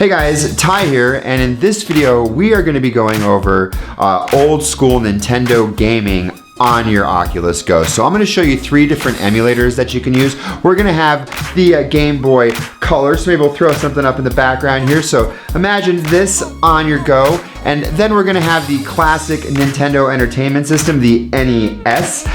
Hey guys, Ty here, and in this video we are going to be going over old school Nintendo gaming on your Oculus Go. So I'm going to show you 3 different emulators that you can use. We're going to have the Game Boy Color, so maybe we'll throw something up in the background here. So imagine this on your Go, and then we're going to have the classic Nintendo Entertainment System, the NES.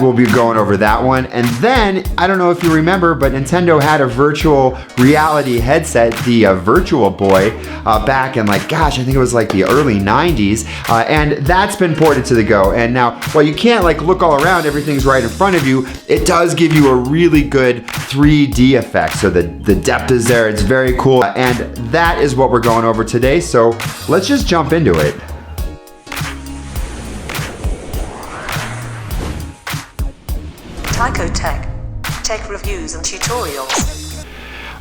We'll be going over that one. And then, I don't know if you remember, but Nintendo had a virtual reality headset, the VirtualBoy, back in like, gosh, I think it was like the early 90s. And that's been ported to the Go. And now, while you can't like look all around, everything's right in front of you, it does give you a really good 3D effect. So the depth is there, it's very cool. And that is what we're going over today. So let's just jump into it. Tyco Tech reviews and tutorials.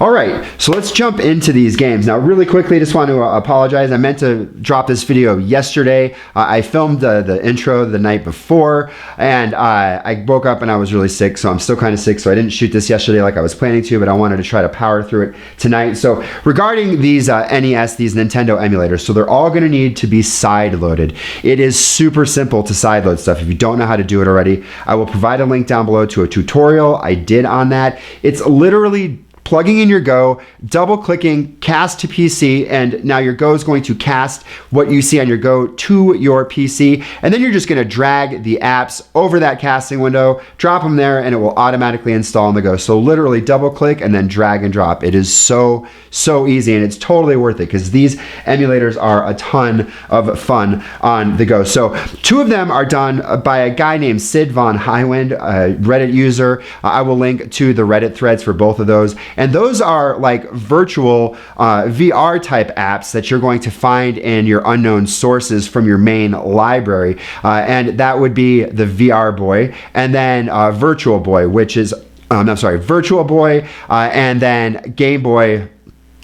All right, so let's jump into these games. Now, really quickly, I just want to apologize. I meant to drop this video yesterday. I filmed the intro the night before, and I woke up and I was really sick, so I'm still kind of sick, so I didn't shoot this yesterday like I was planning to, but I wanted to try to power through it tonight. So regarding these NES, these Nintendo emulators, so they're all going to need to be side-loaded. It is super simple to side-load stuff. If you don't know how to do it already, I will provide a link down below to a tutorial I did on that. It's literally plugging in your Go, double clicking cast to PC, and now your Go is going to cast what you see on your Go to your PC, and then you're just going to drag the apps over that casting window, drop them there, and it will automatically install on the Go. So literally double click and then drag and drop. It is so easy, and it's totally worth it because these emulators are a ton of fun on the Go. So 2 of them are done by a guy named Sid Von Highwind, a Reddit user. I will link to the Reddit threads for both of those. And those are like virtual VR type apps that you're going to find in your unknown sources from your main library. And that would be the VRBoy, and then VirtualBoy, which is, VirtualBoy, and then Gameboy,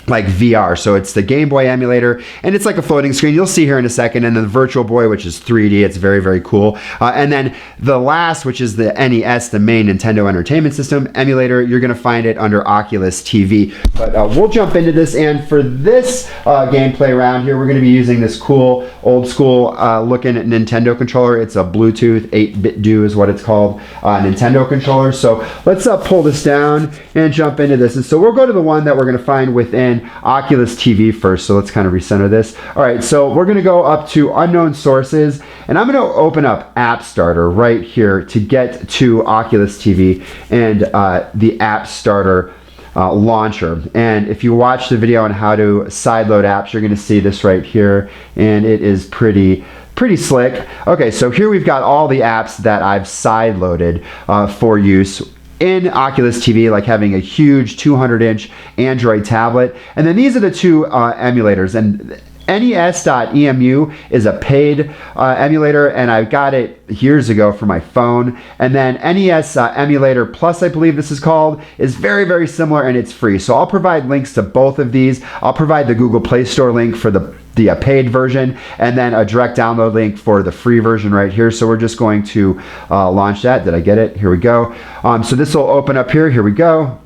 like VR. So it's the Game Boy emulator, and it's like a floating screen. You'll see here in a second. And then the VirtualBoy, which is 3D. It's very cool. And then the last, which is the NES, the main Nintendo Entertainment System emulator, you're going to find it under Oculus TV. But we'll jump into this. And for this gameplay round here, we're going to be using this cool, old school looking Nintendo controller. It's a Bluetooth 8-bit do is what it's called, Nintendo controller. So let's pull this down and jump into this. And so we'll go to the one that we're going to find within Oculus TV first. So let's kind of recenter this. All right, so we're going to go up to unknown sources, and I'm going to open up App Starter right here to get to Oculus TV and the App Starter launcher. And if you watch the video on how to sideload apps, you're going to see this right here, and it is pretty slick. Okay, so here we've got all the apps that I've sideloaded for use in Oculus TV, like having a huge 200-inch Android tablet. And then these are the 2 emulators. And NES.emu is a paid emulator, and I got it years ago for my phone. And then NES Emulator Plus, I believe this is called, is very similar, and it's free. So I'll provide links to both of these. I'll provide the Google Play Store link for the paid version, and then a direct download link for the free version right here. So we're just going to launch that. Did I get it? Here we go. So this will open up here. Here we go.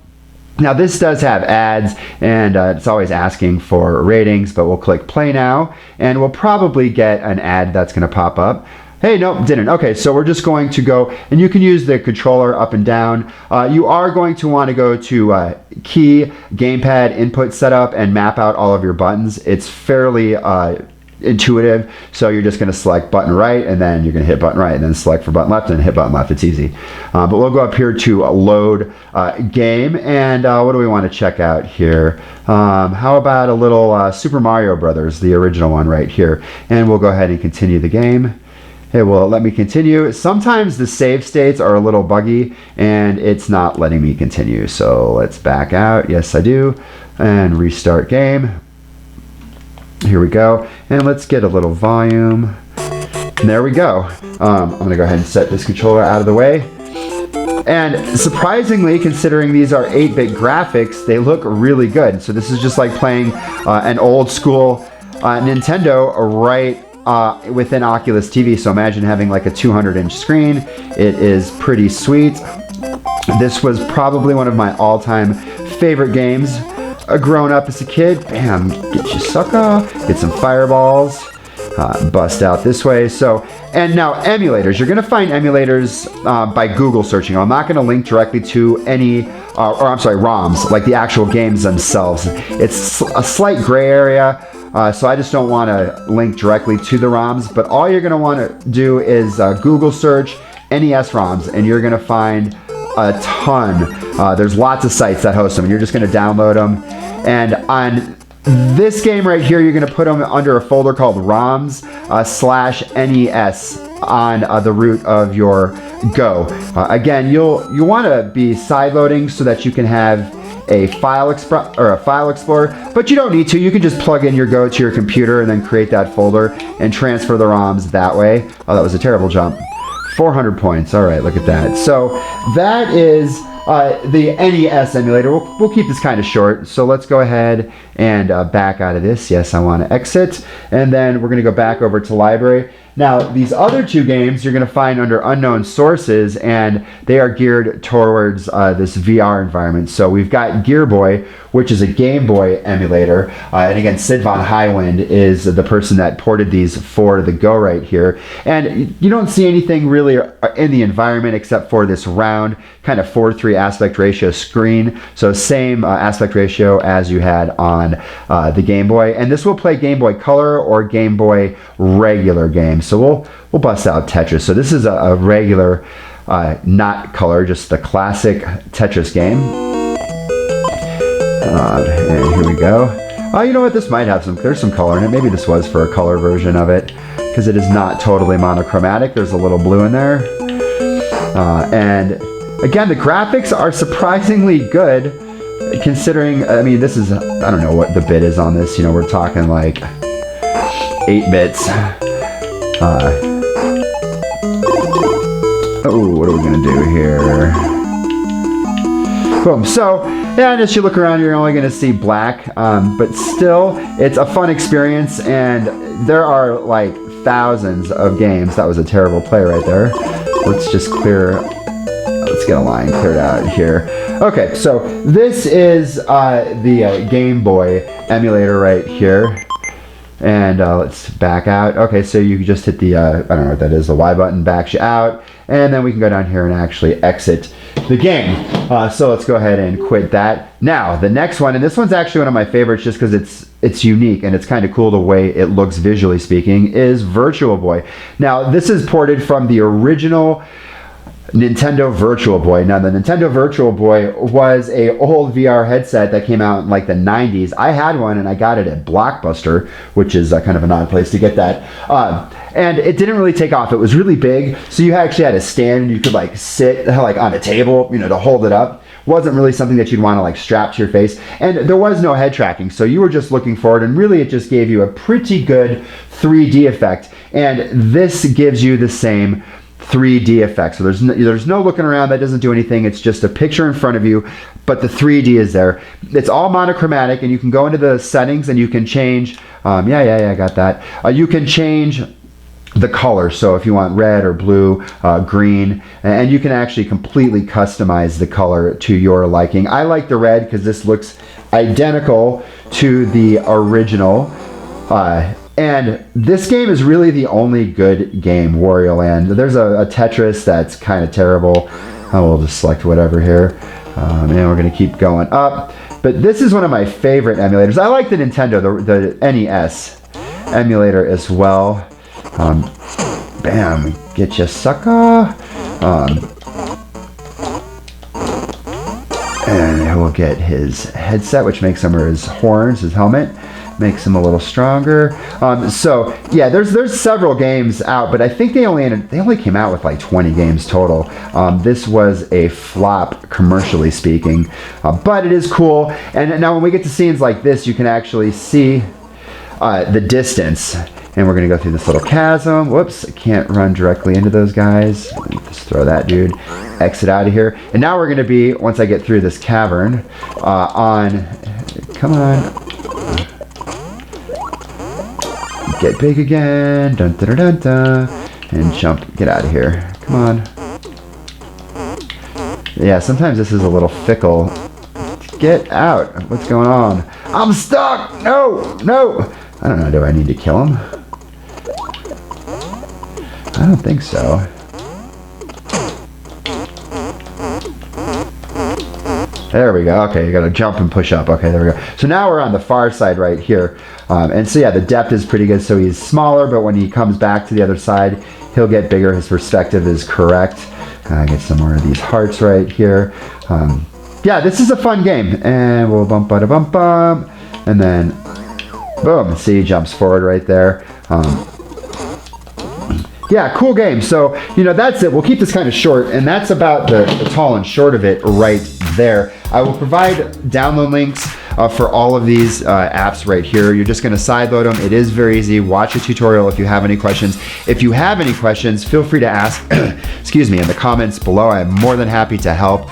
Now this does have ads, and it's always asking for ratings, but we'll click play now, and we'll probably get an ad that's going to pop up. Hey, nope, didn't. Okay, so we're just going to go, and you can use the controller up and down. You are going to want to go to key gamepad input setup and map out all of your buttons. It's fairly intuitive. So you're just going to select button right, and then you're going to hit button right, and then select for button left and hit button left. It's easy. But we'll go up here to load game, and what do we want to check out here? How about a little Super Mario Brothers, the original one right here, and we'll go ahead and continue the game. It will let me continue. Sometimes the save states are a little buggy and it's not letting me continue. So let's back out. Yes, I do. And restart game. Here we go. And let's get a little volume. And there we go. I'm going to go ahead and set this controller out of the way. And surprisingly, considering these are 8-bit graphics, they look really good. So this is just like playing an old school Nintendo right within Oculus TV. So imagine having like a 200-inch screen. It is pretty sweet. This was probably one of my all-time favorite games a grown-up as a kid. Bam, get you sucker. Get some fireballs. Bust out this way. So, and now emulators. You're going to find emulators by Google searching. I'm not going to link directly to any, or I'm sorry, ROMs, like the actual games themselves. It's a slight gray area, so I just don't want to link directly to the ROMs. But all you're going to want to do is Google search NES ROMs, and you're going to find a ton. There's lots of sites that host them, and you're just going to download them. And on this game right here, you're going to put them under a folder called ROMs /NES on the root of your Go. Again, you'll want to be sideloading so that you can have a file explorer, but you don't need to. You can just plug in your Go to your computer and then create that folder and transfer the ROMs that way. Oh, that was a terrible jump. 400 points. All right, look at that. So that is the NES emulator. We'll keep this kind of short, so let's go ahead and back out of this. Yes, I want to exit, and then we're going to go back over to library. Now, these other two games you're going to find under unknown sources, and they are geared towards this VR environment. So we've got GearBoy, which is a Game Boy emulator, and again, Sid Von Highwind is the person that ported these for the Go right here. And you don't see anything really in the environment except for this round kind of 4:3 aspect ratio screen. So same aspect ratio as you had on the Game Boy. And this will play Game Boy Color or Game Boy regular games. So we'll bust out Tetris. So this is a regular, not color, just the classic Tetris game. And here we go. Oh, you know what? This might have there's some color in it. Maybe this was for a color version of it, because it is not totally monochromatic. There's a little blue in there. And again, the graphics are surprisingly good, considering, I mean, this is, I don't know what the bit is on this. You know, we're talking like 8 bits. Oh, what are we going to do here? Boom. So, yeah, and as you look around, you're only going to see black, but still, it's a fun experience, and there are like thousands of games. That was a terrible play right there. Let's just let's get a line cleared out here. Okay, so this is the Game Boy emulator right here. And let's back out. Okay, so you just hit the, I don't know what that is, the Y button backs you out. And then we can go down here and actually exit the game. So let's go ahead and quit that. Now, the next one, and this one's actually one of my favorites just because it's unique and it's kind of cool the way it looks visually speaking, is VirtualBoy. Now, this is ported from the original Nintendo VirtualBoy. Now, the Nintendo VirtualBoy was a old VR headset that came out in like the 90s. I had one and I got it at Blockbuster, which is kind of an odd place to get that. And it didn't really take off. It was really big, so you actually had a stand and you could like sit like on a table, you know, to hold it up. Wasn't really something that you'd want to like strap to your face, and there was no head tracking, so you were just looking forward, and really it just gave you a pretty good 3D effect, and this gives you the same 3D effect. So there's no looking around. That doesn't do anything. It's just a picture in front of you, but the 3D is there. It's all monochromatic, and you can go into the settings and you can change. Yeah, I got that. You can change the color, so if you want red or blue, green, and you can actually completely customize the color to your liking. I like the red because this looks identical to the original. And this game is really the only good game, Wario Land. There's a Tetris that's kind of terrible. We'll just select whatever here. And we're going to keep going up. But this is one of my favorite emulators. I like the Nintendo, the NES emulator as well. Bam, get you sucker. And we'll get his headset, which makes him, or his horns, his helmet, makes him a little stronger. So yeah, there's several games out, but I think they only came out with like 20 games total. This was a flop commercially speaking, but it is cool. And now when we get to scenes like this, you can actually see the distance. And we're gonna go through this little chasm. Whoops, I can't run directly into those guys. Just throw that dude, exit out of here. And now we're gonna be, once I get through this cavern, come on. Get big again, dun dun dun dun, and jump, get out of here. Come on. Yeah, sometimes this is a little fickle. get out. What's going on? I'm stuck. No, no. I don't know. Do I need to kill him? I don't think so. There we go. Okay, you gotta jump and push up. Okay, there we go. So now we're on the far side right here. And so yeah, the depth is pretty good. So he's smaller, but when he comes back to the other side, he'll get bigger. His perspective is correct. Get some more of these hearts right here. Yeah, this is a fun game. And we'll bump, bada, bump, bump. And then, boom, see, he jumps forward right there. Yeah, cool game. So, you know, that's it. We'll keep this kind of short, and that's about the tall and short of it right there. I will provide download links for all of these apps right here. You're just going to sideload them. It is very easy. Watch a tutorial if you have any questions. If you have any questions, feel free to ask excuse me, in the comments below. I'm more than happy to help.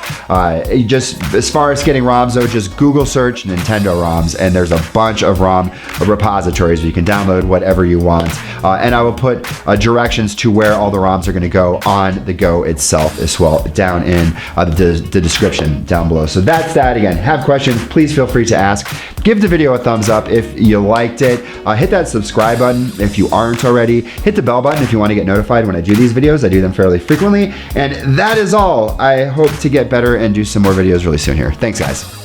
Just as far as getting ROMs though, just Google search Nintendo ROMs, and there's a bunch of ROM repositories where you can download whatever you want. And I will put directions to where all the ROMs are going to go on the Go itself as well, down in the description down below. So that's that. Again, have questions, please feel free to ask. Give the video a thumbs up if you liked it. Hit that subscribe button if you aren't already. Hit the bell button if you want to get notified when I do these videos. I do them fairly frequently. And that is all. I hope to get better and do some more videos really soon here. Thanks, guys.